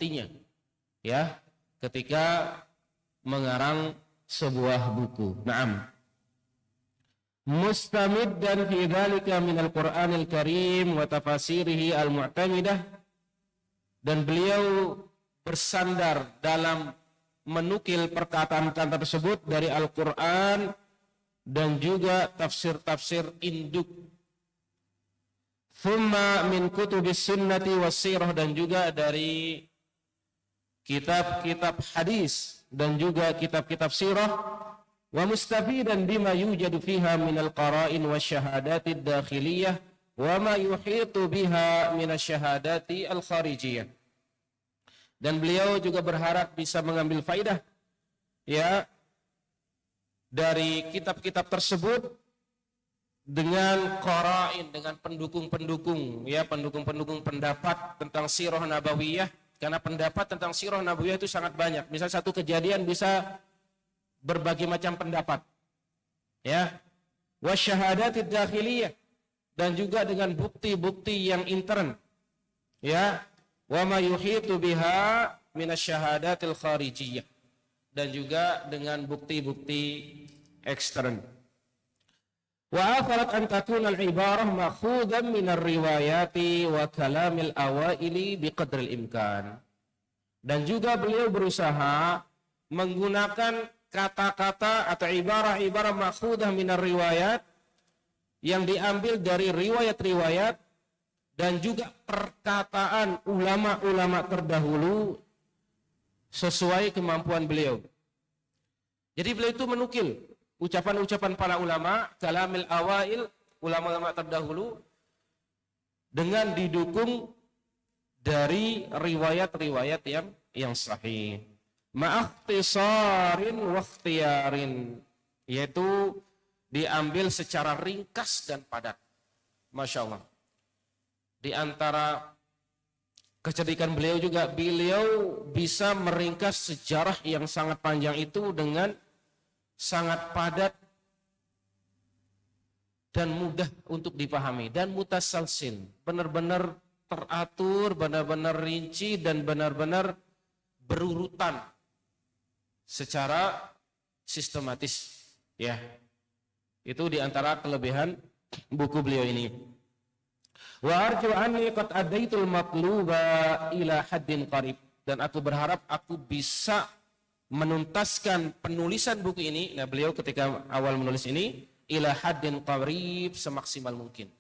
buktinya ya ketika mengarang sebuah buku. Naam. Mustamiddan fi dzalika min al-Qur'anil Karim wa tafasirihi al-mu'tamidah, dan beliau bersandar dalam menukil perkataan tersebut dari Al-Qur'an dan juga tafsir-tafsir induk. Thumma min kutubis sunnati was sirah, dan juga dari kitab-kitab hadis dan juga kitab-kitab sirah. Wa mustafidan bima yujadu fiha minal qara'in wasyahadati dakhiliyah wa ma yuhitu biha minasyahadati al-kharijiyah. Dan beliau juga berharap bisa mengambil faidah ya dari kitab-kitab tersebut dengan qara'in, dengan pendukung-pendukung ya, pendukung-pendukung pendapat tentang sirah nabawiyah, karena pendapat tentang sirah nabawiyah itu sangat banyak. Misal satu kejadian bisa berbagai macam pendapat ya, wasyahadati dakhiliyah, dan juga dengan bukti-bukti yang intern ya, wa ma yuhitu biha minasyahadatil kharijiyah, dan juga dengan bukti-bukti ekstern. Wa afarat an takuna al-ibarah ma'khudan min ar-riwayati wa kalamil awaili biqadril imkan. Dan juga beliau berusaha menggunakan kata-kata atau ibarah-ibarah ma'khudah min ar-riwayat yang diambil dari riwayat-riwayat dan juga perkataan ulama-ulama terdahulu sesuai kemampuan beliau. Jadi beliau itu menukil ucapan-ucapan para ulama, kalamil awail, ulama-ulama terdahulu, dengan didukung dari riwayat-riwayat yang sahih. Ma'akhtisarin wa ikhtiyarin, yaitu diambil secara ringkas dan padat. Masya Allah. Di antara kecerdikan beliau juga, beliau bisa meringkas sejarah yang sangat panjang itu dengan sangat padat dan mudah untuk dipahami, dan mutasalsil, benar-benar teratur, benar-benar rinci, dan benar-benar berurutan secara sistematis ya. Itu diantara kelebihan buku beliau ini. Wa arju anni qad adaitul maqluba ila haddin qarib, dan aku berharap aku bisa menuntaskan penulisan buku ini. Nah, beliau ketika awal menulis ini ila haddin qarib, semaksimal mungkin.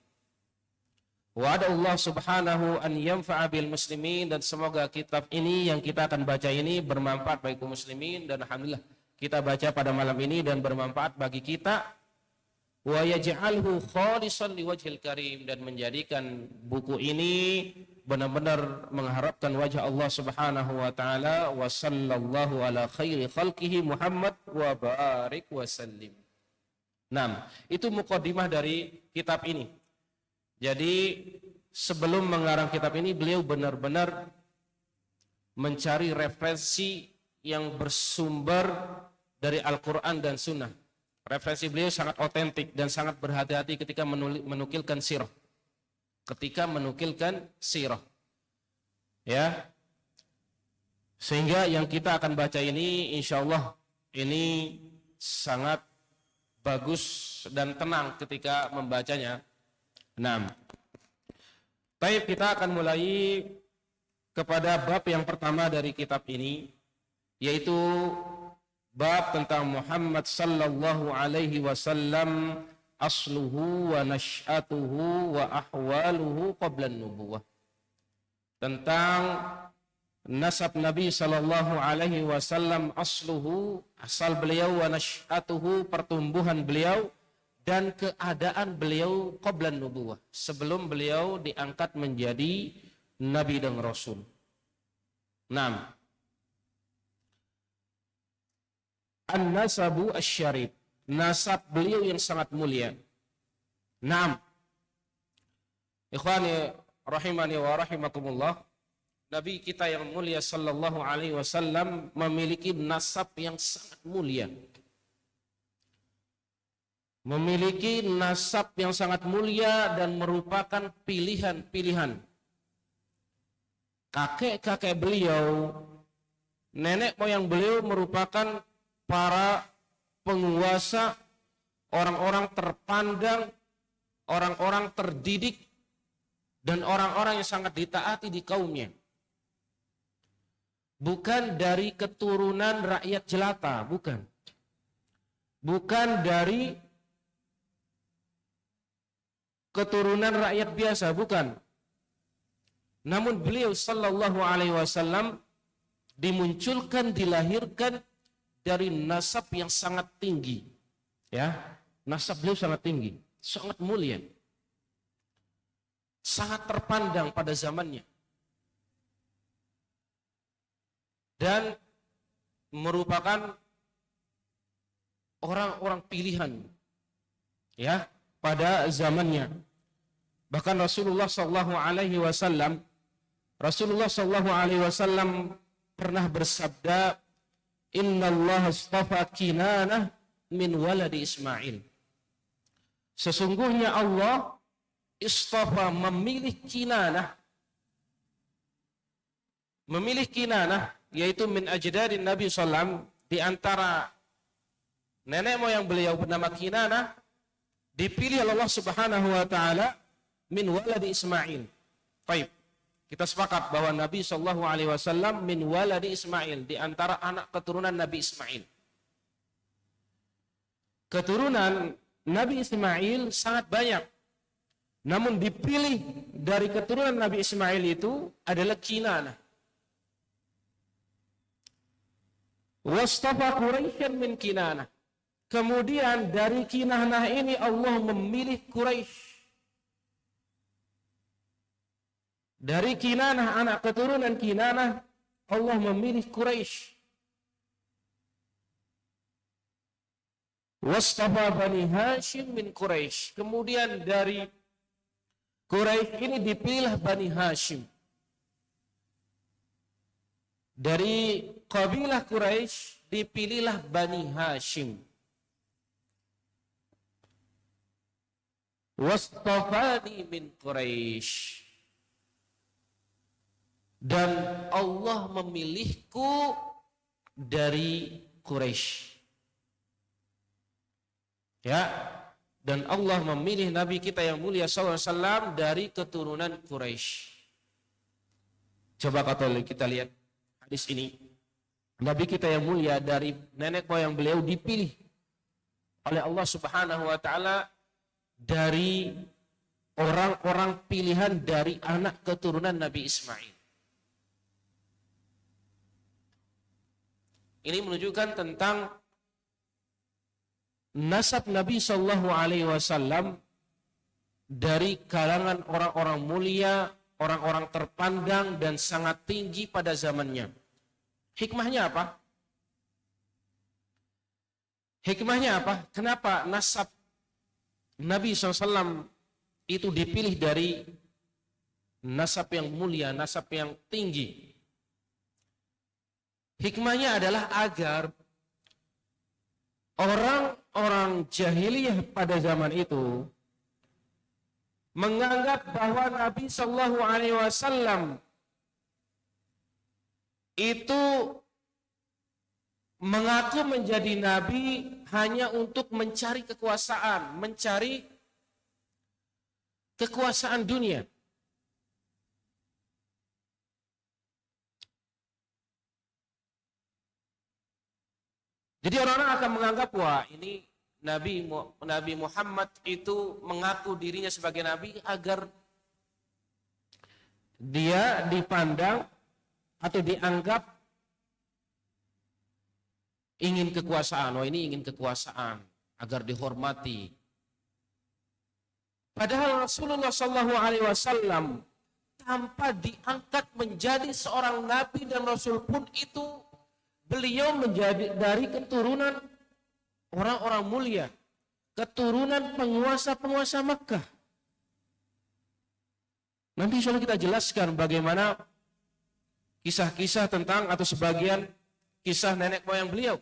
Wa ada Allah subhanahu an yanfa'a bil muslimin, dan semoga kitab ini yang kita akan baca ini bermanfaat bagi kaum muslimin, dan alhamdulillah kita baca pada malam ini dan bermanfaat bagi kita. Wa yaj'alhu khalisan liwajhil karim, dan menjadikan buku ini benar-benar mengharapkan wajah Allah subhanahu wa ta'ala. Wa sallallahu ala khairi khalqihi Muhammad wa barik wa sallim. Nah, itu muqaddimah dari kitab ini. Jadi sebelum mengarang kitab ini, beliau benar-benar mencari referensi yang bersumber dari Al-Quran dan Sunnah. Referensi beliau sangat otentik dan sangat berhati-hati ketika menukilkan sirah. Ya. Sehingga yang kita akan baca ini insya Allah ini sangat bagus dan tenang ketika membacanya. Nah, baik, kita akan mulai kepada bab yang pertama dari kitab ini, yaitu bab tentang Muhammad sallallahu alaihi wasallam, asluhu wa nash'atuhu wa ahwaluhu qabla nubuwah. Tentang nasab Nabi sallallahu alaihi wasallam, asluhu, asal beliau, wa nash'atuhu, pertumbuhan beliau, dan keadaan beliau qablan nubuwah, sebelum beliau diangkat menjadi nabi dan rasul. 6. An-nasabu asy-syarif, nasab beliau yang sangat mulia. 6. Ikhwani rahimani wa rahimakumullah, Nabi kita yang mulia sallallahu alaihi wasallam memiliki nasab yang sangat mulia. Memiliki nasab yang sangat mulia dan merupakan pilihan-pilihan kakek-kakek beliau, nenek moyang beliau merupakan para penguasa, orang-orang terpandang, orang-orang terdidik, dan orang-orang yang sangat ditaati di kaumnya. Bukan dari keturunan rakyat jelata, bukan. Bukan dari keturunan rakyat biasa, bukan. Namun beliau sallallahu alaihi wasallam dimunculkan, dilahirkan dari nasab yang sangat tinggi. Ya, nasab beliau sangat tinggi, sangat mulia. Sangat terpandang pada zamannya. Dan merupakan orang-orang pilihan ya pada zamannya. Bahkan Rasulullah sallallahu alaihi wasallam pernah bersabda, "Innallaha astafa Kinanah min waladi Ismail." Sesungguhnya Allah istafa, memilih Kinanah, yaitu min ajdadin Nabi sallam, di antara nenek moyang beliau bernama Kinanah, dipilih oleh Allah Subhanahu wa taala min waladi Ismail. Baik. Kita sepakat bahwa Nabi sallallahu alaihi wasallam min waladi Ismail, di antara anak keturunan Nabi Ismail. Keturunan Nabi Ismail sangat banyak. Namun dipilih dari keturunan Nabi Ismail itu adalah Kinanah. Wastafa Quraisyan min Kinanah. Kemudian dari Kinanah ini Allah memilih Quraisy. Dari Kinanah, anak keturunan Kinanah, Allah memilih Quraisy. Wastafa Bani Hashim min Quraisy. Kemudian dari Quraisy ini dipilih Bani Hashim. Dari kabilah Quraisy dipilihlah Bani Hashim. Wastafani min Quraisy. Dan Allah memilihku dari Quraisy. Ya, dan Allah memilih Nabi kita yang mulia SAW dari keturunan Quraisy. Coba kita lihat hadis ini. Nabi kita yang mulia dari nenek moyang beliau dipilih oleh Allah Subhanahu wa taala dari orang-orang pilihan dari anak keturunan Nabi Ismail. Ini menunjukkan tentang nasab Nabi sallallahu alaihi wasallam dari kalangan orang-orang mulia, orang-orang terpandang dan sangat tinggi pada zamannya. Hikmahnya apa? Kenapa nasab Nabi SAW itu dipilih dari nasab yang mulia, nasab yang tinggi? Hikmahnya adalah agar orang-orang jahiliyah pada zaman itu menganggap bahwa Nabi Shallallahu Alaihi Wasallam itu mengaku menjadi nabi hanya untuk mencari kekuasaan dunia. Jadi orang-orang akan menganggap, wah ini Nabi Muhammad itu mengaku dirinya sebagai nabi agar dia dipandang atau dianggap ingin kekuasaan. Oh ini ingin kekuasaan agar dihormati. Padahal Rasulullah SAW tanpa diangkat menjadi seorang nabi dan rasul pun itu beliau menjadi dari keturunan orang-orang mulia, keturunan penguasa-penguasa Makkah. Nanti insya Allah kita jelaskan bagaimana kisah-kisah tentang atau sebagian kisah nenek moyang beliau.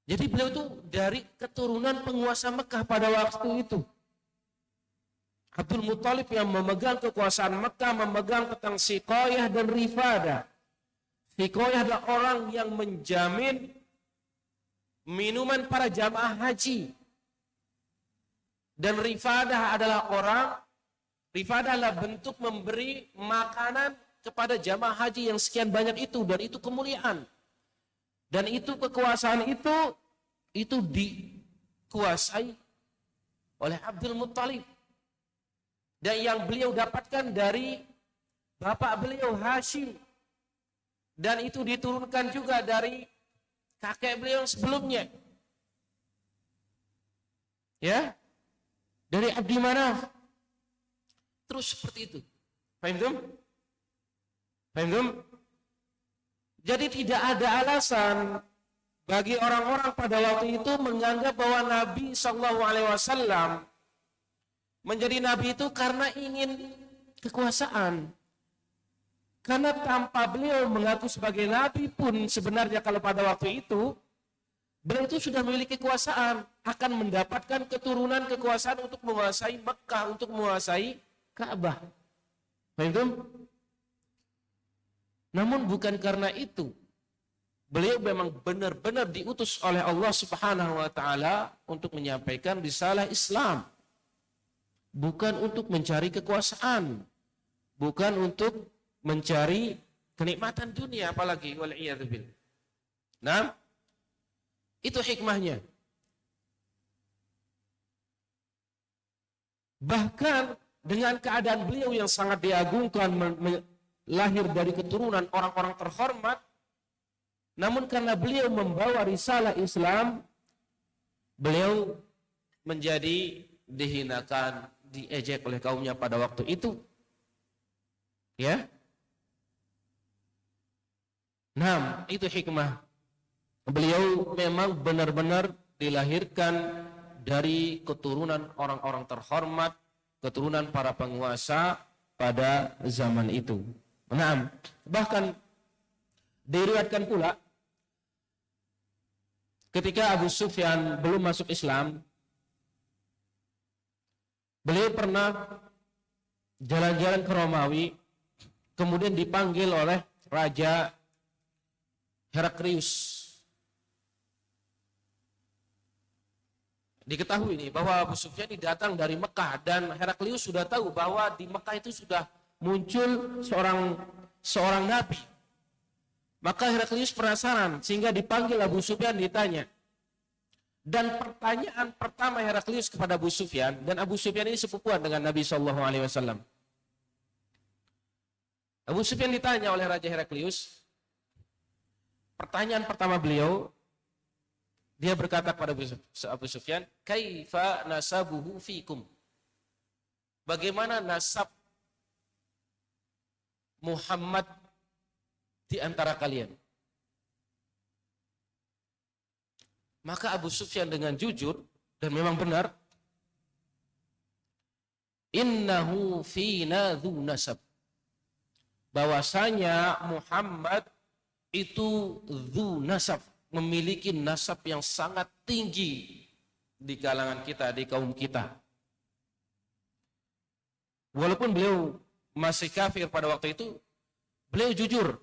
Jadi beliau itu dari keturunan penguasa Mekah pada waktu itu. Abdul Muthalib yang memegang kekuasaan Mekah, memegang tentang Siqayah dan Rifadah. Siqayah adalah orang yang menjamin minuman para jamaah haji. Dan Rifadah adalah bentuk memberi makanan kepada jamaah haji yang sekian banyak itu, dan itu kemuliaan. Dan itu kekuasaan itu dikuasai oleh Abdul Muthalib. Dan yang beliau dapatkan dari bapak beliau Hashim. Dan itu diturunkan juga dari kakek beliau yang sebelumnya. Ya. Dari Abdi Manaf. Terus seperti itu. Paham? Jadi tidak ada alasan bagi orang-orang pada waktu itu menganggap bahwa Nabi SAW menjadi Nabi itu karena ingin kekuasaan. Karena tanpa beliau mengaku sebagai Nabi pun sebenarnya kalau pada waktu itu, beliau itu sudah memiliki kekuasaan, akan mendapatkan keturunan kekuasaan untuk menguasai Mekah, untuk menguasai Ka'bah. Paham? Namun bukan karena itu. Beliau memang benar-benar diutus oleh Allah Subhanahu wa taala untuk menyampaikan risalah Islam. Bukan untuk mencari kekuasaan. Bukan untuk mencari kenikmatan dunia apalagi wal'iyadzubillah. Nah, itu hikmahnya. Bahkan dengan keadaan beliau yang sangat diagungkan, lahir dari keturunan orang-orang terhormat, namun karena beliau membawa risalah Islam, beliau menjadi dihinakan, diejek oleh kaumnya pada waktu itu. Ya. Nah, itu hikmah. Beliau memang benar-benar dilahirkan dari keturunan orang-orang terhormat, keturunan para penguasa pada zaman itu. Nah, bahkan diriwayatkan pula ketika Abu Sufyan belum masuk Islam, beliau pernah jalan-jalan ke Romawi, kemudian dipanggil oleh Raja Heraklius. Diketahui ini bahwa Abu Sufyan ini datang dari Mekah, dan Heraklius sudah tahu bahwa di Mekah itu sudah muncul seorang nabi. Maka Heraklius penasaran sehingga dipanggil Abu Sufyan, ditanya. Dan pertanyaan pertama Heraklius kepada Abu Sufyan, dan Abu Sufyan ini sepupuan dengan Nabi SAW. Abu Sufyan ditanya oleh Raja Heraklius, pertanyaan pertama beliau, dia berkata kepada Abu Sufyan, kaifa nasabuhu fikum? Bagaimana nasab Muhammad di antara kalian? Maka Abu Sufyan dengan jujur, dan memang benar, innahu fina dhu nasab. Bahwasanya Muhammad itu dhu nasab, memiliki nasab yang sangat tinggi di kalangan kita, di kaum kita. Walaupun beliau masih kafir pada waktu itu, beliau jujur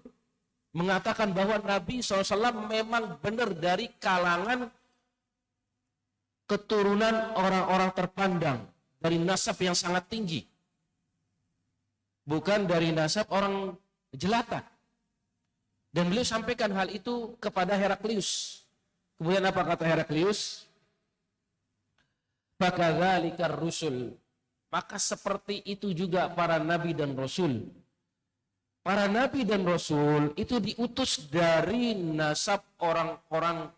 mengatakan bahwa Nabi SAW memang benar dari kalangan keturunan orang-orang terpandang, dari nasab yang sangat tinggi, bukan dari nasab orang jelata. Dan beliau sampaikan hal itu kepada Heraklius. Kemudian apa kata Heraklius? Fakadzalikar rusul. Maka seperti itu juga para nabi dan rasul. Para nabi dan rasul itu diutus dari nasab orang-orang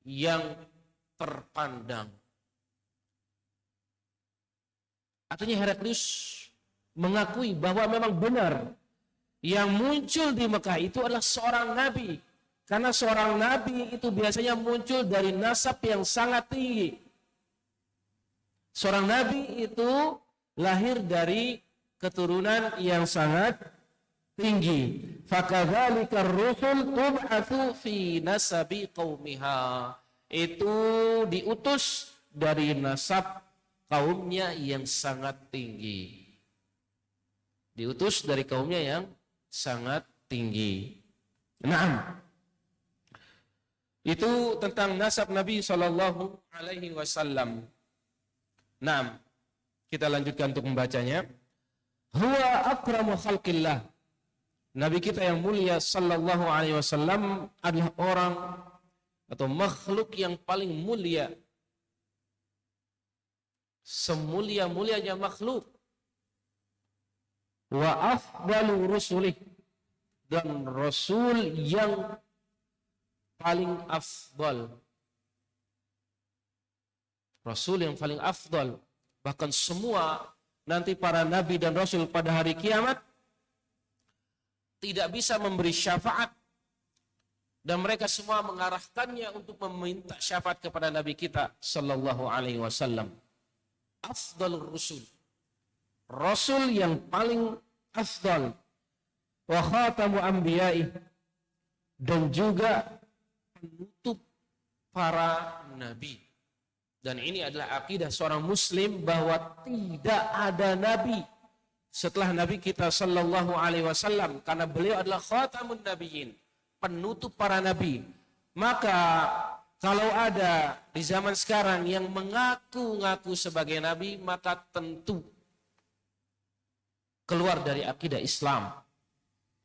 yang terpandang. Artinya Heraklius mengakui bahwa memang benar yang muncul di Mekah itu adalah seorang nabi. Karena seorang nabi itu biasanya muncul dari nasab yang sangat tinggi. Seorang nabi itu lahir dari keturunan yang sangat tinggi. Fakadzalikar rusul tub'atsu fi nasabi qaumiha. Itu diutus dari nasab kaumnya yang sangat tinggi. Diutus dari kaumnya yang sangat tinggi. Naam. Itu tentang nasab Nabi Shallallahu Alaihi Wasallam. Naam. Kita lanjutkan untuk membacanya. Huwa akramu khalqillah. Nabi kita yang mulia Sallallahu Alaihi Wasallam adalah orang atau makhluk yang paling mulia. Semulia-mulianya makhluk. Wa afdalu rusulih, dan rasul yang paling afdal. Rasul yang paling afdal. Bahkan semua nanti para nabi dan rasul pada hari kiamat tidak bisa memberi syafaat, dan mereka semua mengarahkannya untuk meminta syafaat kepada Nabi kita Sallallahu Alaihi Wasallam. Afdalur Rasul, Rasul yang paling afdal, wa khatamu anbiya'i, dan juga penutup para nabi. Dan ini adalah akidah seorang muslim bahwa tidak ada nabi setelah Nabi kita Sallallahu Alaihi Wasallam, karena beliau adalah khatamun nabiyyin, penutup para nabi. Maka kalau ada di zaman sekarang yang mengaku-ngaku sebagai nabi, maka tentu keluar dari akidah Islam.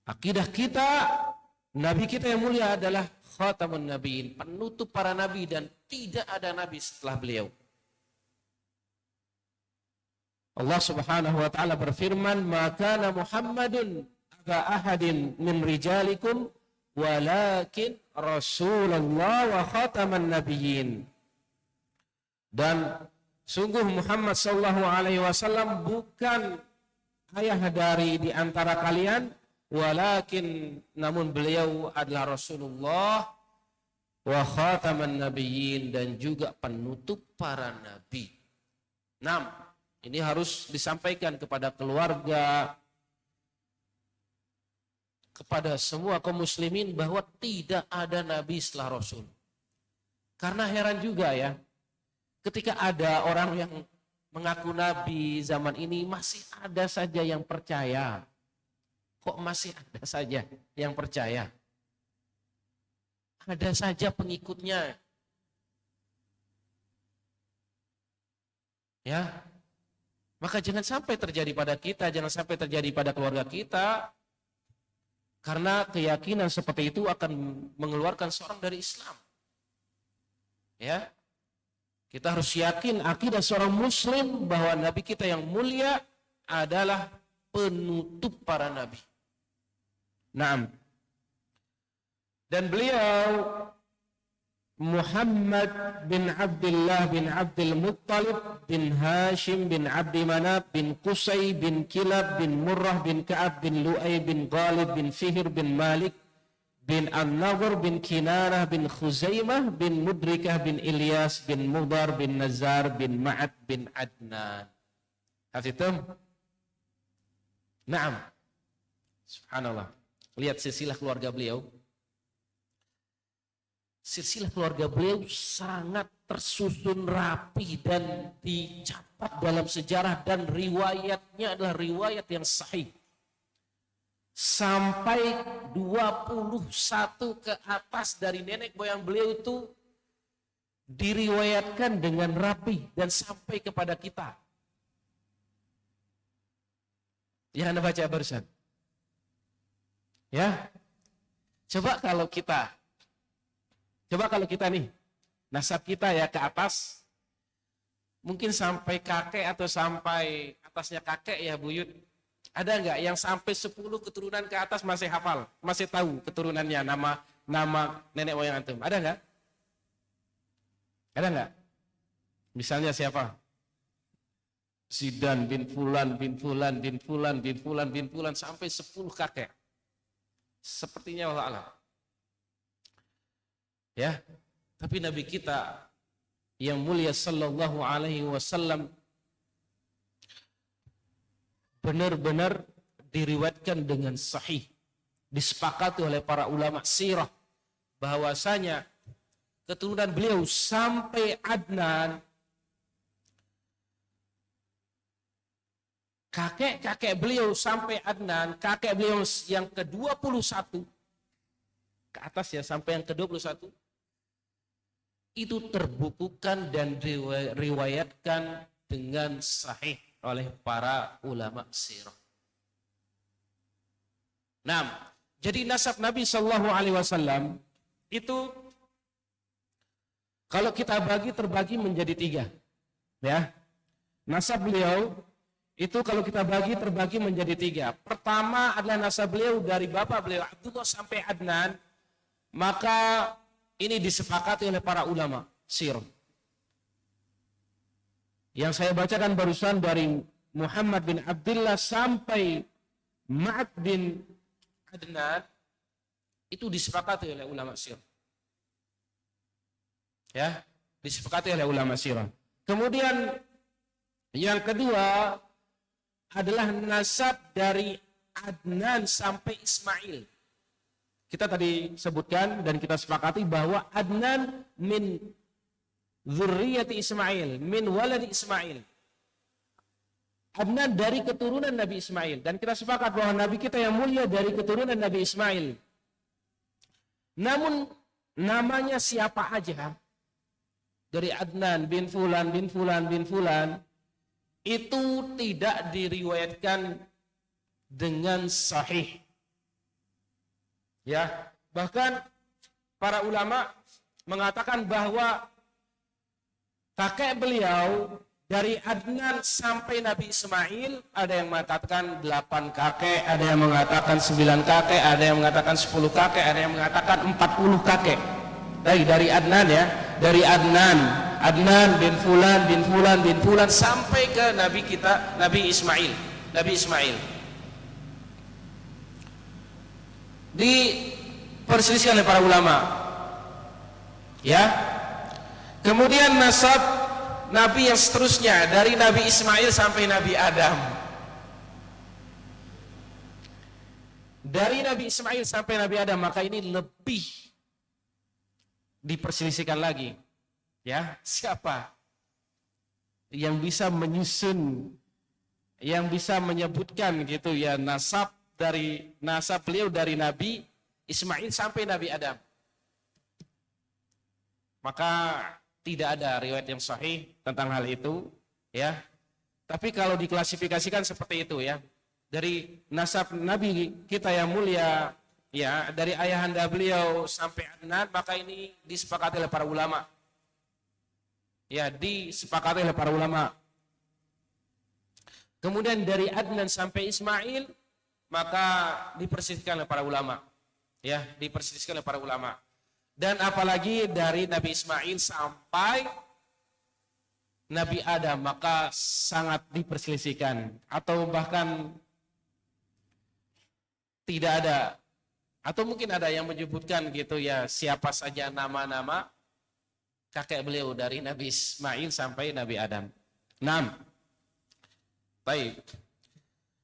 Akidah kita, nabi kita yang mulia adalah khatamun nabiyyin, penutup para nabi, dan tidak ada nabi setelah beliau. Allah Subhanahu wa taala berfirman, "Maka Muhammadun aba ahadin min rijalikum walakin Rasulullah wa khataman nabiyyin." Dan sungguh Muhammad sallallahu alaihi wasallam bukan ayah dari di antara kalian, walakin namun beliau adalah Rasulullah wa khataman nabiyyin, dan juga penutup para nabi. 6. Ini harus disampaikan kepada keluarga, kepada semua kaum muslimin, bahwa tidak ada nabi setelah Rasul. Karena heran juga ya, ketika ada orang yang mengaku nabi zaman ini, masih ada saja yang percaya. Kok masih ada saja yang percaya? Ada saja pengikutnya. Ya. Maka jangan sampai terjadi pada kita, jangan sampai terjadi pada keluarga kita, karena keyakinan seperti itu akan mengeluarkan seorang dari Islam. Ya, kita harus yakin akidah seorang muslim bahwa Nabi kita yang mulia adalah penutup para nabi. Naam. Dan beliau Muhammad bin Abdullah bin Abdul Muttalib bin Hashim bin Abdi Manaf bin Qusay bin Kilab bin Murrah bin Ka'ab bin Lu'ay bin Ghalib bin Fihr bin Malik bin An-Nadhr bin Kinanah bin Khuzaimah bin Mudrikah bin Ilyas bin Mudar bin Nazar bin Ma'ad bin Adnan. Hafidhum? Naam. Subhanallah. Lihat silsilah keluarga beliau. Silsilah keluarga beliau sangat tersusun rapi dan dicatat dalam sejarah, dan riwayatnya adalah riwayat yang sahih. Sampai 21 ke atas dari nenek moyang beliau itu diriwayatkan dengan rapi dan sampai kepada kita. Yang Anda baca barusan. Ya. Coba kalau kita nih, nasab kita ya ke atas, mungkin sampai kakek atau sampai atasnya kakek ya buyut. Ada nggak yang sampai 10 keturunan ke atas masih hafal, masih tahu keturunannya, nama nenek moyang antum? Ada nggak? Ada nggak? Misalnya siapa? Zidan bin Fulan bin Fulan bin Fulan bin Fulan bin Fulan sampai 10 kakek. Sepertinya Allah alam. Ya, tapi Nabi kita yang mulia Sallallahu Alaihi Wasallam benar-benar diriwayatkan dengan sahih, disepakati oleh para ulama sirah bahwasanya keturunan beliau sampai Adnan kakek-kakek beliau sampai Adnan, kakek beliau yang ke-21 ke atas ya, sampai yang ke-21 itu terbukukan dan riwayatkan dengan sahih oleh para ulama sirah. Nah, jadi nasab Nabi Shallallahu Alaihi Wasallam itu kalau kita terbagi menjadi 3, ya. Nasab beliau itu kalau kita terbagi menjadi 3. Pertama adalah nasab beliau dari bapak beliau Abdullah sampai Adnan, maka ini disepakati oleh para ulama sirah. Yang saya bacakan barusan dari Muhammad bin Abdullah sampai Ma'ad bin Adnan itu disepakati oleh ulama sirah. Ya, disepakati oleh ulama sirah. Kemudian yang kedua adalah nasab dari Adnan sampai Ismail. Kita tadi sebutkan dan kita sepakati bahwa Adnan min dzurriyyati Ismail, min waladi Ismail. Adnan dari keturunan Nabi Ismail, dan kita sepakat bahwa Nabi kita yang mulia dari keturunan Nabi Ismail. Namun namanya siapa aja dari Adnan bin Fulan bin Fulan bin Fulan itu tidak diriwayatkan dengan sahih. Ya, bahkan para ulama mengatakan bahwa kakek beliau dari Adnan sampai Nabi Ismail ada yang mengatakan 8 kakek, ada yang mengatakan 9 kakek, ada yang mengatakan 10 kakek, ada yang mengatakan 40 kakek. Dari Adnan ya, dari Adnan bin Fulan bin Fulan bin Fulan sampai ke Nabi kita Nabi Ismail. Diperselisihkan oleh para ulama. Ya. Kemudian nasab Nabi yang seterusnya dari Nabi Ismail sampai Nabi Adam. Dari Nabi Ismail sampai Nabi Adam, maka ini lebih diperselisihkan lagi. Ya, siapa yang bisa menyusun, yang bisa menyebutkan gitu ya nasab beliau dari Nabi Ismail sampai Nabi Adam. Maka tidak ada riwayat yang sahih tentang hal itu, ya. Tapi kalau diklasifikasikan seperti itu ya, dari nasab Nabi kita yang mulia, ya, dari ayahanda beliau sampai Adnan, maka ini disepakati oleh para ulama. Ya, disepakati oleh para ulama. Kemudian dari Adnan sampai Ismail, maka diperselisihkan oleh para ulama. Ya, diperselisihkan oleh para ulama. Dan apalagi dari Nabi Ismail sampai Nabi Adam, maka sangat diperselisihkan. Atau bahkan tidak ada, atau mungkin ada yang menyebutkan gitu ya, siapa saja nama-nama kakek beliau dari Nabi Ismail sampai Nabi Adam. 6. Baik.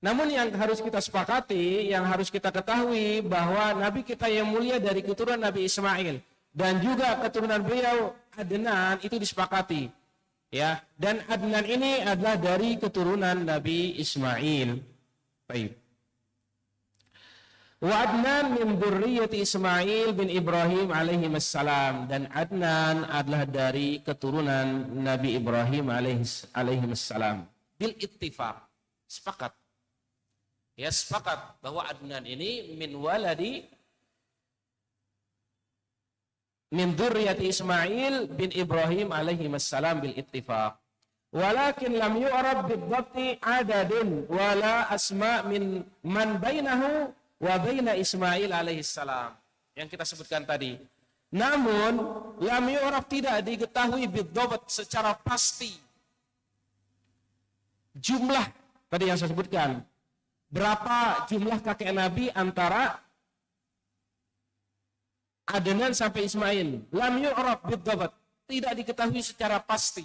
Namun yang harus kita sepakati, yang harus kita ketahui bahwa Nabi kita yang mulia dari keturunan Nabi Ismail dan juga keturunan beliau Adnan itu disepakati. Ya, dan Adnan ini adalah dari keturunan Nabi Ismail. Baik. Wa Adnan min dzurriyyati Ismail bin Ibrahim alaihi wassalam, dan Adnan adalah dari keturunan Nabi Ibrahim alaihi wassalam. Bil ittifaq, sepakat. Ya, sepakat bahwa Adnan ini min waladi min dzurriyyati Ismail bin Ibrahim alaihi wassalam bil ittifaq. Walakin lam yu'rab bid-dhabti adadun wala asma min man bainahu wa baina Ismail alaihi salam. Yang kita sebutkan tadi. Namun lam yu'rab tidak diketahui bid-dhabt secara pasti. Jumlah tadi yang saya sebutkan. Berapa jumlah kakek Nabi antara Adnan sampai Ismail? Lam yu'rab bid-dhabt, tidak diketahui secara pasti.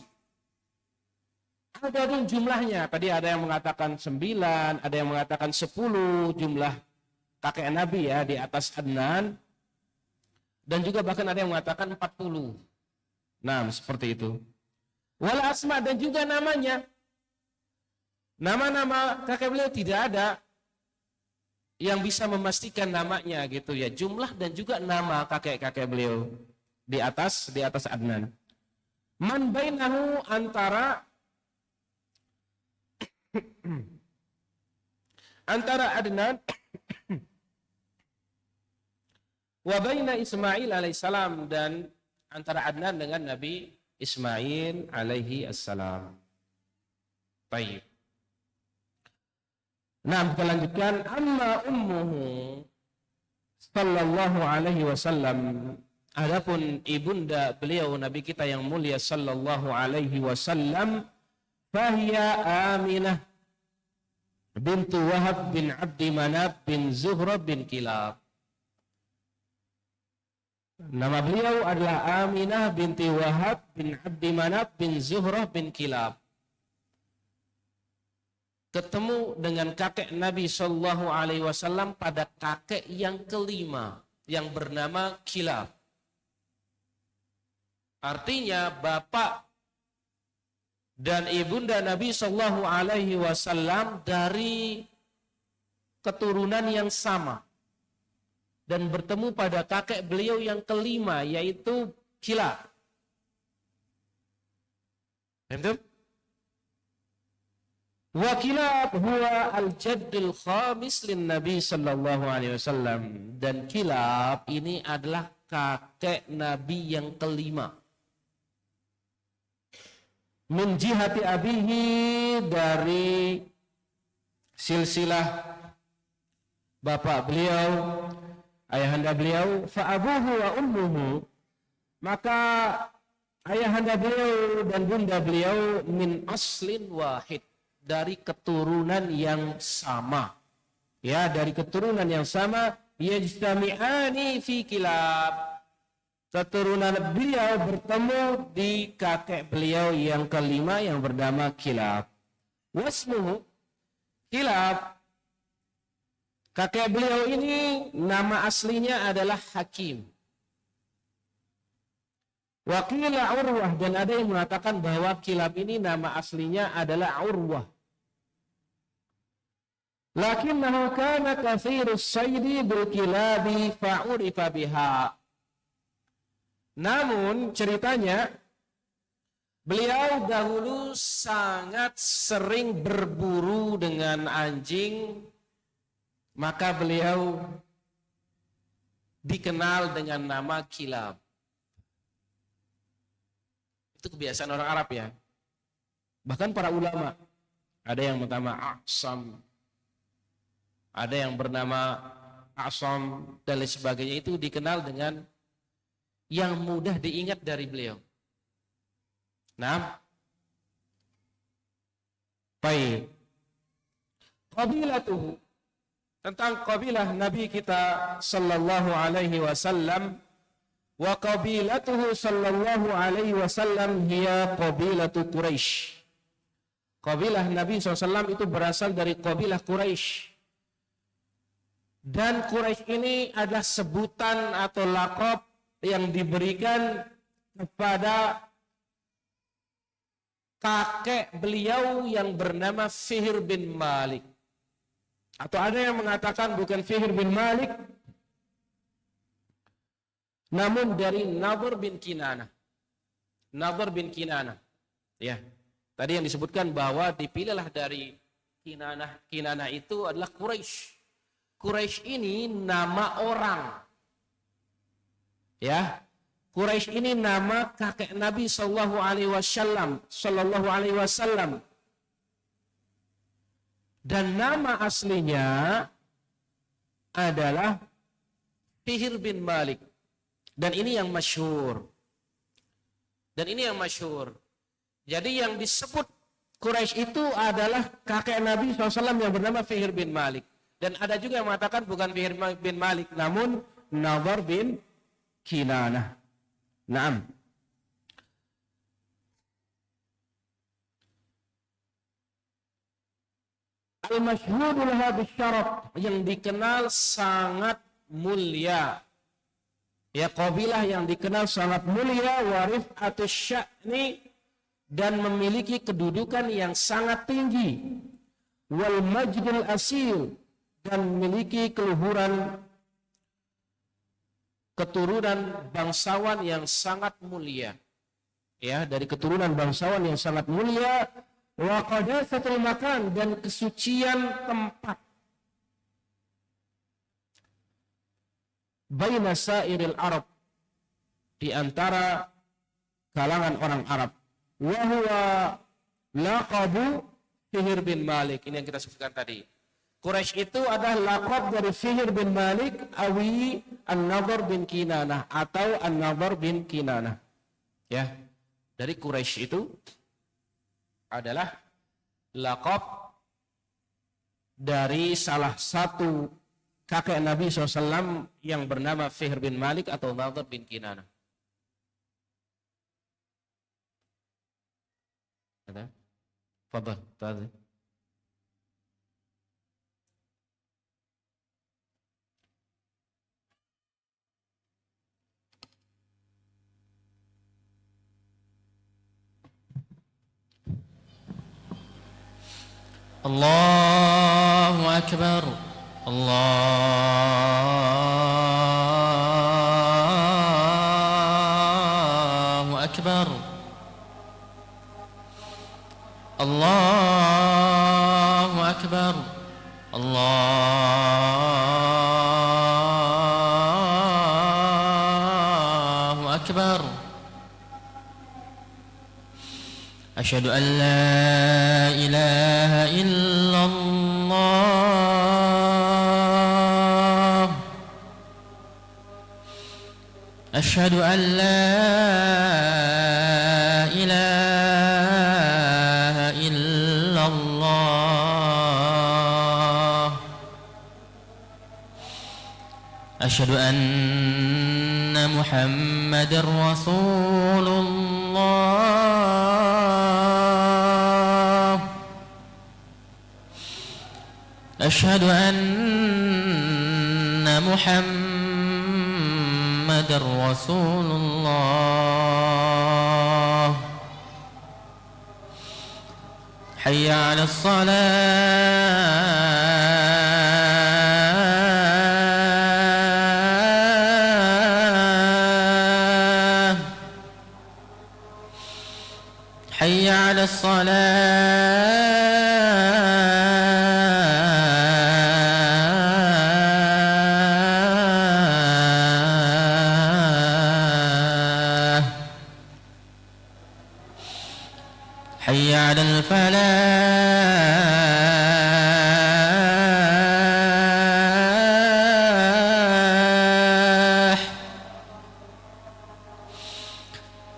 Ada jumlahnya. Tadi ada yang mengatakan 9, ada yang mengatakan 10 jumlah kakek Nabi ya di atas Adnan. Dan juga bahkan ada yang mengatakan 40. Nah, seperti itu. Wal asma, dan juga namanya. Nama-nama kakek beliau tidak ada yang bisa memastikan namanya gitu ya, jumlah dan juga nama kakek-kakek beliau di atas Adnan. Man bainahu antara Adnan wa baina Ismail alaihissalam, dan antara Adnan dengan Nabi Ismail alaihi assalam. Baik. Nah, kita lanjutkan. Amma ummuhu sallallahu alaihi wasallam, adapun ibunda beliau Nabi kita yang mulia sallallahu alaihi wasallam, fahiya Aminah bintu Wahab bin Abdi Manaf bin Zuhra bin Kilab. Nama beliau adalah Aminah binti Wahab bin Abdi Manaf bin Zuhra bin Kilab. Ketemu dengan kakek Nabi Shallallahu Alaihi Wasallam pada kakek yang kelima yang bernama Kilab. Artinya bapak dan ibunda Nabi Shallallahu Alaihi Wasallam dari keturunan yang sama dan bertemu pada kakek beliau yang kelima, yaitu Kilab. Betul? Wa Kilab huwa al-jaddul khamis lin Nabi sallallahu alaihi wasallam, dan Kilab ini adalah kakek Nabi yang kelima. Min jihati abihi, dari silsilah bapak beliau, ayahanda beliau, fa abuhu wa ummuhu, maka ayahanda beliau dan bunda beliau min aslin wahid, dari keturunan yang sama. Ya, dari keturunan yang sama, yajtami'ani fi Kilab. Keturunan beliau bertemu di kakek beliau yang kelima yang bernama Kilab. Wasmuhu Kilab. Kakek beliau ini nama aslinya adalah Hakim. Wakila Urwah, dan ada yang mengatakan bahwa Kilab ini nama aslinya adalah Urwah. Lakinnahu kana katsirus saydi bil kilabi fa'urifa biha. Namun ceritanya beliau dahulu sangat sering berburu dengan anjing, maka beliau dikenal dengan nama Kilab. Itu kebiasaan orang Arab ya. Bahkan para ulama, ada yang bernama A'sam, ada yang bernama Asam dan lain sebagainya, itu dikenal dengan yang mudah diingat dari beliau. Nah, baik. Qabilatuhu, tentang kabilah Nabi kita sallallahu alaihi wasallam, wa qabilatuhu sallallahu alaihi wasallam hiya qabilatu Quraisy. Kabilah Nabi SAW itu berasal dari kabilah Quraisy. Dan Quraisy ini adalah sebutan atau laqab yang diberikan kepada kakek beliau yang bernama Fihr bin Malik. Atau ada yang mengatakan bukan Fihr bin Malik, namun dari Nadhr bin Kinanah. Nadhr bin Kinanah. Ya. Tadi yang disebutkan bahwa dipilihlah dari Kinanah itu adalah Quraisy. Quraisy ini nama orang. Ya. Quraisy ini nama kakek Nabi sallallahu alaihi wasallam. Dan nama aslinya adalah Fihr bin Malik. Dan ini yang masyhur. Jadi yang disebut Quraisy itu adalah kakek Nabi SAW yang bernama Fihr bin Malik. Dan ada juga yang mengatakan bukan Fihr bin Malik, namun Nadhr bin Kinanah. Naam. Al-masyhudul habis syaraf, yang dikenal sangat mulia. Ya, kabilah yang dikenal sangat mulia, warif atau sya'ni, dan memiliki kedudukan yang sangat tinggi. wal majdil asil, dan memiliki keturunan bangsawan yang sangat mulia. Ya, dari keturunan bangsawan yang sangat mulia, wa qadasatul makan, dan kesucian tempat. Baina sairil Arab, di antara kalangan orang Arab. Wa huwa laqabu Fihr bin Malik. Ini yang kita sebutkan tadi. Quraisy itu adalah laqab dari Fihr bin Malik awi An-Nadhr bin Kinanah atau An-Nadhr bin Kinanah. Ya. Dari Quraisy itu adalah laqab dari salah satu kakek Nabi SAW yang bernama Fihr bin Malik atau Nadhr bin Kinanah. Ada? Fadhal, tadi. Allahu Akbar. Allahu Akbar. Allahu Akbar. Allahu Akbar. Asyhadu an la ilaha illallah. Asyhadu an la ilaha illallah. Asyhadu anna Muhammadar Rasulullah. أشهد أن محمد رسول الله. حي على الصلاة. حي على الصلاة. حي على الفلاح.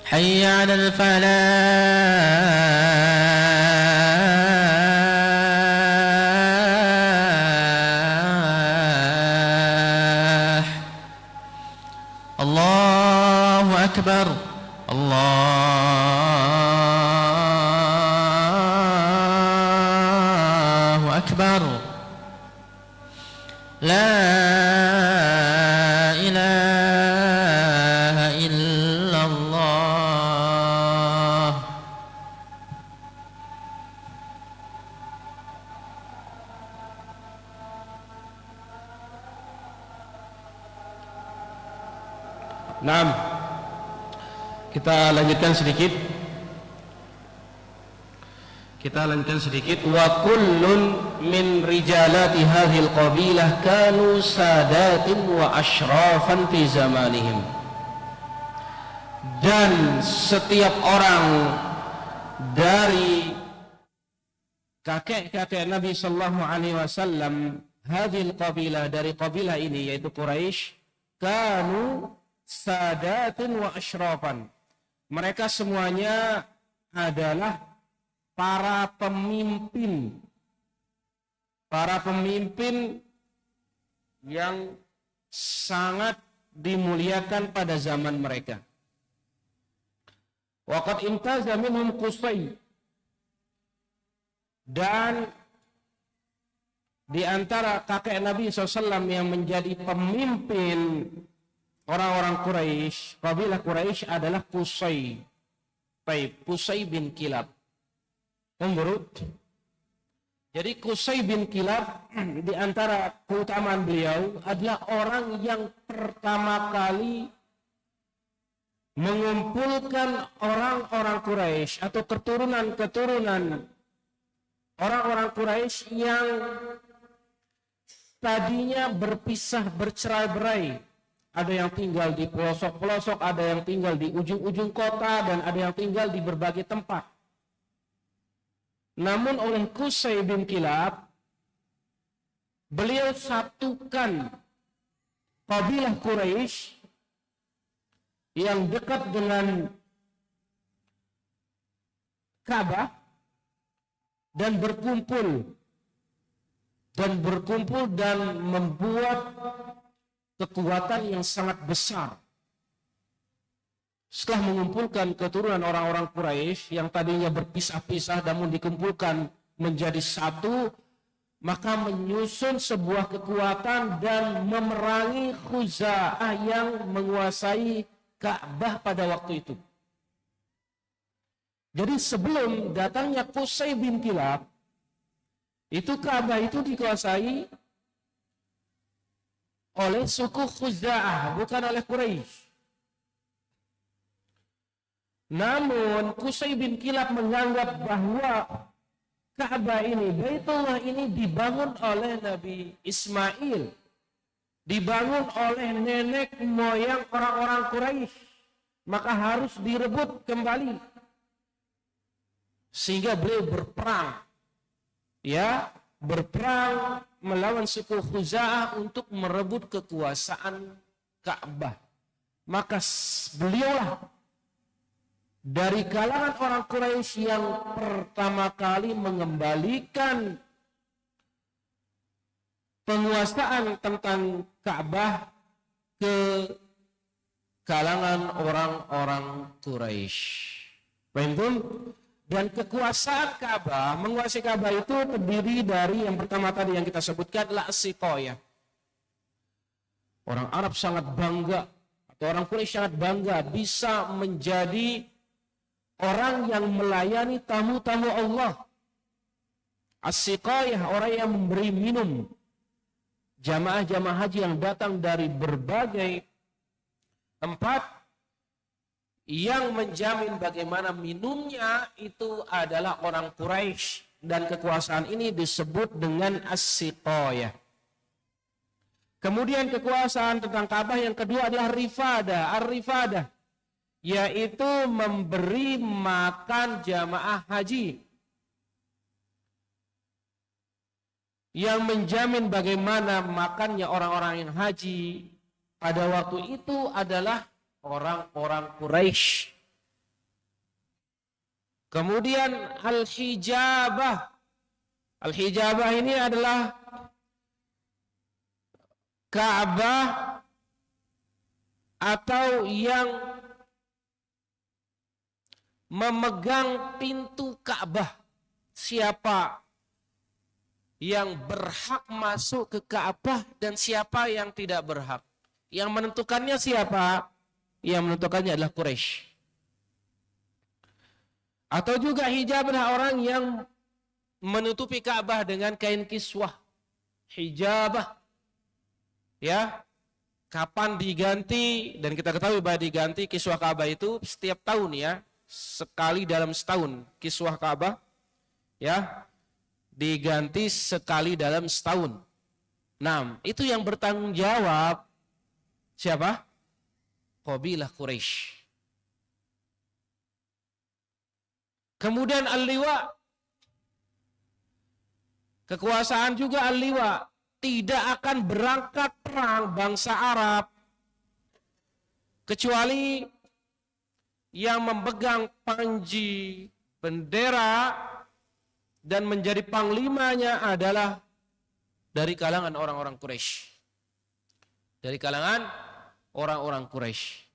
حي على الفلاح. الله أكبر. الله أكبر. لا إله إلا الله. Naam. Kita lanjutkan sedikit. Wa kullun min rijalati hadhil qabilah kanu sadatin wa ashrafan fi zamanihim. Dan setiap orang dari kakek-kakek Nabi sallallahu alaihi wasallam, hadhil qabilah, dari qabilah ini yaitu Quraisy, kanu sadatin wa ashrafan. Mereka semuanya adalah para pemimpin yang sangat dimuliakan pada zaman mereka. Waqad imtaza minhum Qusay, dan di antara kakek Nabi SAW yang menjadi pemimpin orang-orang Quraisy, kabilah Quraisy adalah Qusay. Qusay bin Kilab. Umrud. Jadi Qusay bin Kilab di antara keutamaan beliau adalah orang yang pertama kali mengumpulkan orang-orang Quraisy atau keturunan-keturunan orang-orang Quraisy yang tadinya berpisah bercerai-berai. Ada yang tinggal di pelosok-pelosok, ada yang tinggal di ujung-ujung kota, dan ada yang tinggal di berbagai tempat. Namun oleh Qusay bin Kilab, beliau satukan kabilah Quraisy yang dekat dengan Ka'bah dan berkumpul dan membuat kekuatan yang sangat besar. Setelah mengumpulkan keturunan orang-orang Quraisy yang tadinya berpisah-pisah namun dikumpulkan menjadi satu, maka menyusun sebuah kekuatan dan memerangi Khuza'ah yang menguasai Ka'bah pada waktu itu. Jadi sebelum datangnya Qusay bin Kilab, itu Ka'bah itu dikuasai oleh suku Khuza'ah, bukan oleh Quraisy. Namun Qusay bin Kilab menganggap bahwa Ka'bah ini, Baitullah ini dibangun oleh Nabi Ismail, dibangun oleh nenek moyang orang-orang Quraisy, maka harus direbut kembali. Sehingga beliau berperang, berperang melawan suku Khuza'ah untuk merebut kekuasaan Ka'bah. Maka beliaulah dari kalangan orang Quraisy yang pertama kali mengembalikan penguasaan tentang Ka'bah ke kalangan orang-orang Quraisy. Paham? Dan kekuasaan Ka'bah, menguasai Ka'bah itu terdiri dari yang pertama tadi yang kita sebutkan adalah as-siqayah. Orang Arab sangat bangga atau orang Quraisy sangat bangga bisa menjadi orang yang melayani tamu-tamu Allah. As-siqayah, orang yang memberi minum jamaah-jamaah haji yang datang dari berbagai tempat, yang menjamin bagaimana minumnya itu adalah orang Quraisy, dan kekuasaan ini disebut dengan as-siqayah. Kemudian kekuasaan tentang Ka'bah yang kedua adalah rifadah, ar-rifadah, yaitu memberi makan jamaah haji, yang menjamin bagaimana makannya orang-orang yang haji pada waktu itu adalah orang-orang Quraisy. Kemudian al-hijabah. Al-hijabah ini adalah Ka'bah atau yang memegang pintu Ka'bah. Siapa yang berhak masuk ke Ka'bah dan siapa yang tidak berhak. Yang menentukannya siapa? Yang menentukannya adalah Quraisy. Atau juga hijab adalah orang yang menutupi Ka'bah dengan kain kiswah. Hijabah. Ya. Kapan diganti? Dan kita ketahui bahwa diganti kiswah Ka'bah itu setiap tahun ya. Sekali dalam setahun. Kiswah Ka'bah ya diganti sekali dalam setahun. Nah, itu yang bertanggung jawab siapa? Qabilah Quraisy. Kemudian al-liwa. Kekuasaan juga al-liwa. Tidak akan berangkat perang bangsa Arab kecuali yang memegang panji bendera dan menjadi panglimanya adalah dari kalangan orang-orang Quraisy. Dari kalangan orang-orang Quraisy.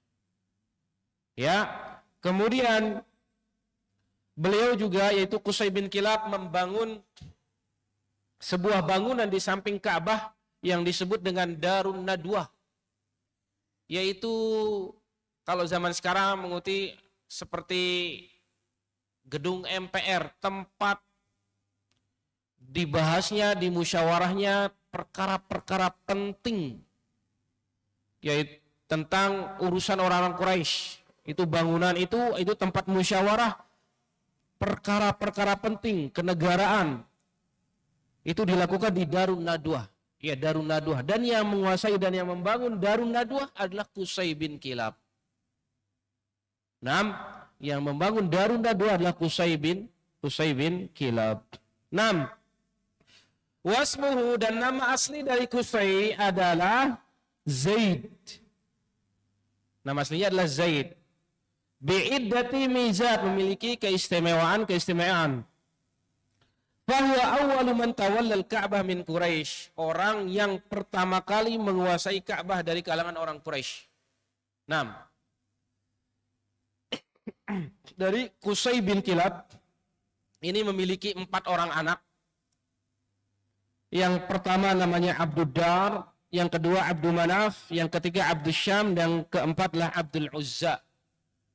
Ya, kemudian beliau juga yaitu Qusay bin Kilab membangun sebuah bangunan di samping Ka'bah yang disebut dengan Darun Nadwah. Yaitu kalau zaman sekarang mengutip seperti gedung MPR, tempat dibahasnya di musyawarahnya perkara-perkara penting, yaitu tentang urusan orang-orang Quraisy. Itu bangunan itu tempat musyawarah perkara-perkara penting kenegaraan. Itu dilakukan di Darun Nadwah. Ya, Darun Nadwah. Dan yang menguasai dan yang membangun Darun Nadwah adalah Qusay bin Kilab. Yang membangun Darun Nadwah adalah Qusay bin Kilab. Wasmuhu, dan nama asli dari Qusay adalah Zaid. Nama aslinya adalah Zaid. Bi'iddati mizat, memiliki keistimewaan. Fahuwa awwalu man tawallal Ka'bah min Quraisy, orang yang pertama kali menguasai Ka'bah dari kalangan orang Quraisy. Dari Qusay bin Kilab ini memiliki 4 orang anak. Yang pertama namanya Abduddar, yang kedua Abdul Manaf, yang ketiga Abdul Syam, dan keempatlah Abdul Uzza.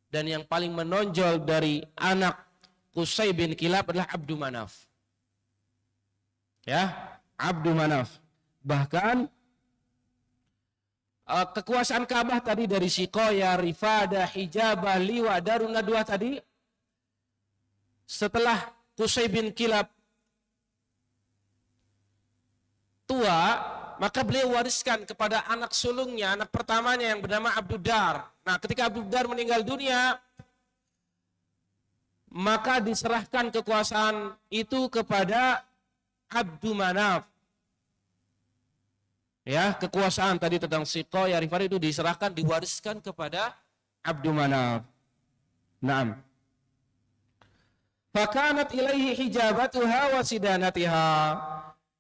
Dan yang paling menonjol dari anak Qusay bin Kilab adalah Abdul Manaf. Ya, Abdul Manaf. Bahkan kekuasaan Ka'bah tadi dari Siqaya, Rifadah, Hijabah, Liwa, Darun Nadwah tadi, setelah Qusay bin Kilab tua, maka beliau wariskan kepada anak sulungnya, anak pertamanya yang bernama Abduddar. Nah, ketika Abduddar meninggal dunia, maka diserahkan kekuasaan itu kepada Abdul Manaf. Ya, kekuasaan tadi tentang Siqaya, Rifadah itu diserahkan, diwariskan kepada Abdul Manaf. Fakanat ilaihi hijabatuha wa sidanatiha.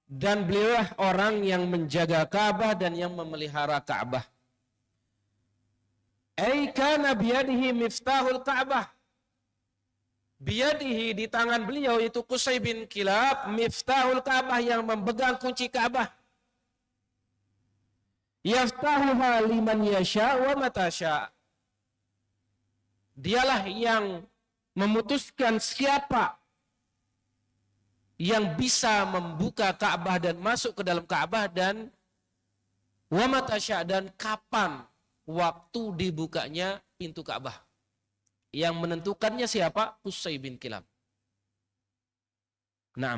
Dan beliaulah orang yang menjaga Ka'bah dan yang memelihara Ka'bah. Kana biyadihi miftahul Ka'bah. Biyadihi, di tangan beliau itu Qusay bin Kilab, miftahul Ka'bah, yang memegang kunci Ka'bah. Yaftahuha liman yasha wa matasya. Dialah yang memutuskan siapa yang bisa membuka Ka'bah dan masuk ke dalam Ka'bah, dan wa matasya, dan kapan waktu dibukanya pintu Ka'bah. Yang menentukannya siapa? Qusay bin Kilab. Wa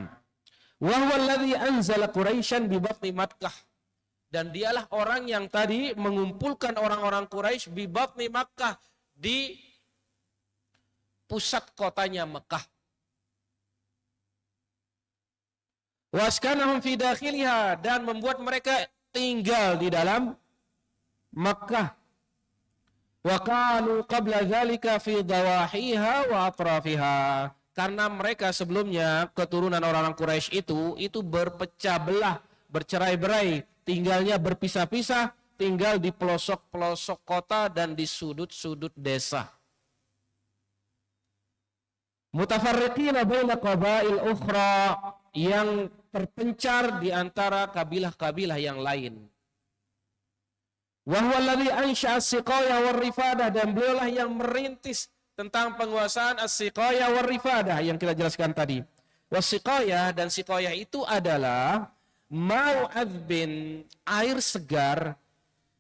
huwa alladhi anzala Quraisyan bi batni Makkah. Dan dialah orang yang tadi mengumpulkan orang-orang Quraisy bi batni Makkah, di pusat kotanya Mekah. Waskanahum fi dakhiliha, dan membuat mereka tinggal di dalam Makkah. Wa kanu qabla dzalika fi dawahiha wa atrafiha. Karena mereka sebelumnya, keturunan orang-orang Quraisy itu berpecah belah, bercerai-berai, tinggalnya berpisah-pisah, tinggal di pelosok-pelosok kota dan di sudut-sudut desa. Mutafarriqina baina qabail ukhra, yang terpencar di antara kabilah-kabilah yang lain. Wa huwa alladhi ansha'a as-Siqaya war Rifadah, dan beliaulah yang merintis tentang penguasaan as-Siqaya war Rifadah yang kita jelaskan tadi. Was-Siqaya, dan Siqaya itu adalah mau'adzbin, air segar,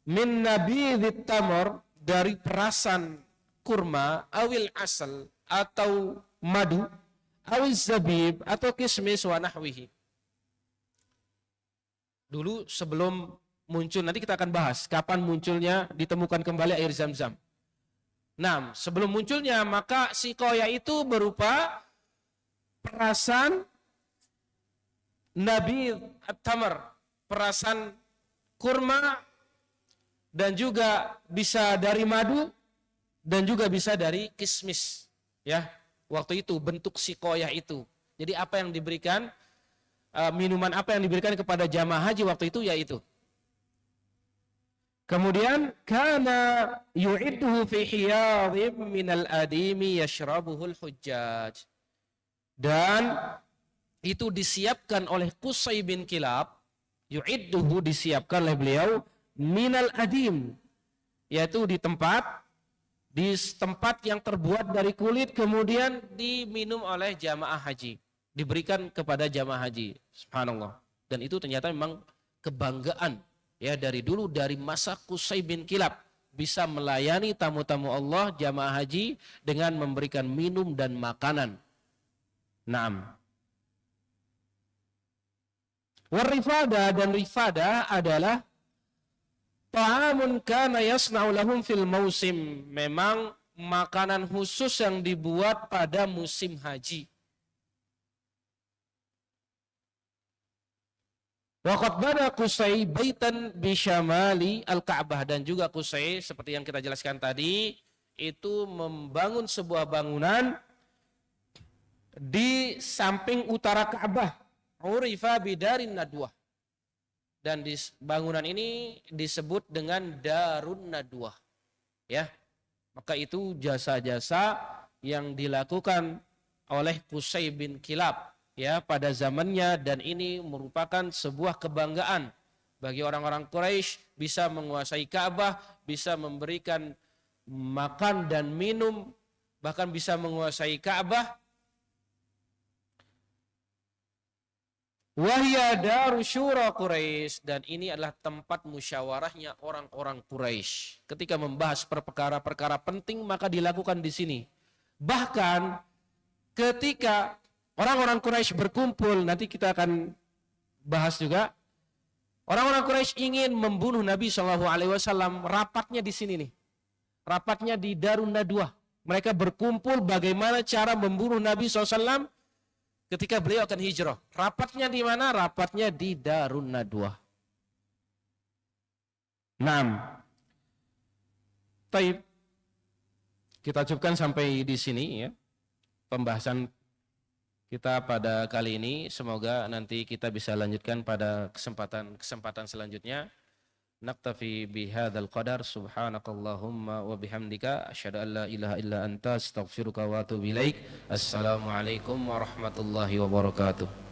min nabidhit tamar, dari perasan kurma, awil asal, atau madu, awil zabib, atau kismis wa nahwihi. Dulu sebelum muncul, nanti kita akan bahas kapan munculnya, ditemukan kembali air Zam-Zam. Sebelum munculnya, maka Siqaya itu berupa perasan Nabi at-tamar, perasan kurma, dan juga bisa dari madu, dan juga bisa dari kismis. Ya, waktu itu bentuk Siqaya itu. Jadi apa yang diberikan, minuman apa yang diberikan kepada jamaah haji waktu itu, yaitu. Kemudian kana yu'idduhu fi hiyadhim minal adimi yashrabuhul hujjaj. Dan itu disiapkan oleh Qusay bin Kilab, yu'idduhu, disiapkan oleh beliau, minal adim, yaitu di tempat yang terbuat dari kulit, kemudian diminum oleh jamaah haji. diberikan kepada jamaah haji. Subhanallah. Dan itu ternyata memang kebanggaan ya dari dulu, dari masa Qusay bin Kilab, bisa melayani tamu-tamu Allah jamaah haji dengan memberikan minum dan makanan. Naam. Warifada, dan rifada adalah ta'amun kana yasna'u lahum fil mausim. Memang makanan khusus yang dibuat pada musim haji. Waqad bana Qusay baitan bi syamali al-Ka'bah, dan juga Qusay seperti yang kita jelaskan tadi itu membangun sebuah bangunan di samping utara Ka'bah. Urifa bidarin nadwah. Dan di bangunan ini disebut dengan Darun Nadwah. Ya. Maka itu jasa-jasa yang dilakukan oleh Qusay bin Kilab ya pada zamannya, dan ini merupakan sebuah kebanggaan bagi orang-orang Quraisy, bisa menguasai Ka'bah, bisa memberikan makan dan minum, bahkan bisa menguasai Ka'bah. Wahya daru syura Quraisy, dan ini adalah tempat musyawarahnya orang-orang Quraisy. Ketika membahas perkara-perkara penting maka dilakukan di sini. Bahkan ketika orang-orang Quraisy berkumpul, nanti kita akan bahas juga. Orang-orang Quraisy ingin membunuh Nabi SAW, rapatnya di sini nih. Rapatnya di Darun Nadwah. Mereka berkumpul bagaimana cara membunuh Nabi SAW ketika beliau akan hijrah. Rapatnya di mana? Rapatnya di Darun Nadwah. 6. Taib. Kita cukupkan sampai di sini ya pembahasan kita pada kali ini. Semoga nanti kita bisa lanjutkan pada kesempatan selanjutnya. Naktafi bihadzal qadar, subhanakallahumma wa bihamdika asyhadu an la ilaha illa anta astaghfiruka wa atubu ilaik. Assalamualaikum warahmatullahi wabarakatuh.